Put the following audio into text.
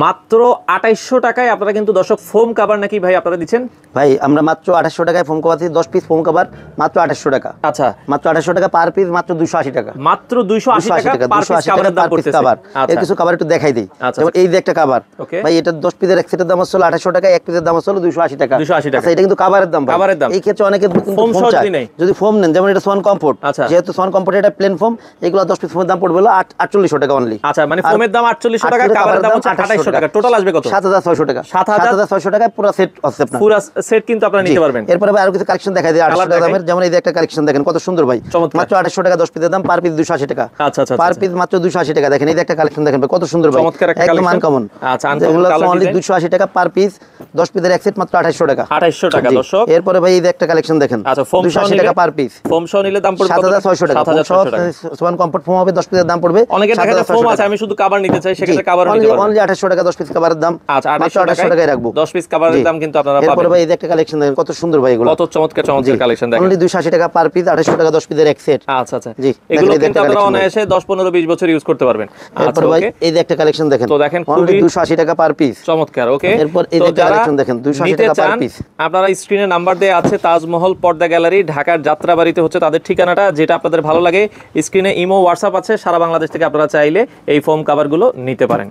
মাত্র 2800 টাকায় আপনারা কিন্তু দর্শক ফোম কভার নাকি ভাই আপনারা দিচ্ছেন? ভাই আমরা মাত্র 2800 টাকায় ফোম কভার দিই, 10 পিস ফোম কভার মাত্র 2800 টাকা। আচ্ছা, মাত্র 2800 টাকা পার পিস, মাত্র 280 টাকা। মাত্র 280 টাকা পার পিস কভারের দাম পড়তেছে। এর কিছু কভার একটু দেখাই দেই। যেমন এই যে একটা কভার, ভাই এটা 10 পিসের এক সেটের দাম হলো 2800 টাকা, এক পিসের দাম হলো 280 টাকা। 280 টাকা। আচ্ছা, এটা কিন্তু কভারের দাম। কভারের দাম। এই ক্ষেত্রে অনেকে ফোম সহজে নেই। যদি ফোম নেন, যেমন এটা সোয়ান কমফোর্ট, যেহেতু সোয়ান কমফোর্ট এটা প্লেন ফোম, এগুলো 10 পিস ফোমের দাম পড়বে হলো 4800 টাকা অনলি। আচ্ছা, মানে ফোমের দাম 4800 টাকা, কভারের দাম 2800 টাকা। টোটাল আসবে কত? 7600 টাকা। 7600 টাকা পুরো সেট আছে আপনার। পুরো সেট কিন্তু আপনারা নিতে পারবেন। এরপরে ভাই আরো কিছু কালেকশন দেখাই দিই 800 টাকা দামের। যেমন এই যে একটা কালেকশন দেখেন কত সুন্দর ভাই, মাত্র 2800 টাকা, 10 পিসের দাম, পার পিস 280 টাকা। আচ্ছা আচ্ছা, পার পিস মাত্র 280 টাকা। দেখেন এই যে একটা কালেকশন দেখেন কত সুন্দর ভাই, একদম আনকমন। আচ্ছা, আনকমন কালার অনলি 280 টাকা পার পিস, 10 পিসের এক সেট মাত্র 2800 টাকা। 2800 টাকা দর্শক। এরপরে ভাই এই যে একটা কালেকশন দেখেন, আচ্ছা, ফোম 280 টাকা পার পিস। ফোম সহ নিলে দাম পড়বে 7600 টাকা। 7600 টাকা। সোয়ান কমফোর্ট ফোম হবে, 10 পিসের দাম পড়বে। অনেকে দেখা যায় ফোম আছে, আমি শুধু কভার নিতে চাই, সেক্ষেত্রে কভার নিতে পারবেন। অনলি 2800 টাকা 10 পিস কভারের দাম। আচ্ছা, মাত্র 2800 টাকায় রাখবো। 10 পিস কভারের দাম কিন্তু আপনারা পাবেন। এরপরে ভাই এই যে একটা কালেকশন দেখেন কত সুন্দর ভাই, এগুলো কত চমৎকার চমৎকার কালেকশন দেখেন। অনলি 280 টাকা পার পিস, 2800 টাকা 10 পিসের এক সেট। আচ্ছা আচ্ছা, জি, এগুলো কিন্তু আপনারা অনায়াসে 10 15 20 বছর ইউজ করতে পারবেন। এরপর ভাই এই যে একটা কালেকশন দেখেন, তো দেখেন অনলি 280 টাকা পার পিস। চমৎকার। ওকে, এরপর এই যে কালেকশন দেখেন 280 টাকা পার পিস। আপনারা স্ক্রিনে নাম্বার দেয়া আছে, তাজমহল পর্দা গ্যালারি, ঢাকার যাত্রাবাড়িতে হচ্ছে তাদের ঠিকানাটা। যেটা আপনাদের ভালো লাগে, স্ক্রিনে ইমো হোয়াটসঅ্যাপ আছে, সারা বাংলাদেশ থেকে আপনারা চাইলে এই ফোম কভারগুলো নিতে পারেন।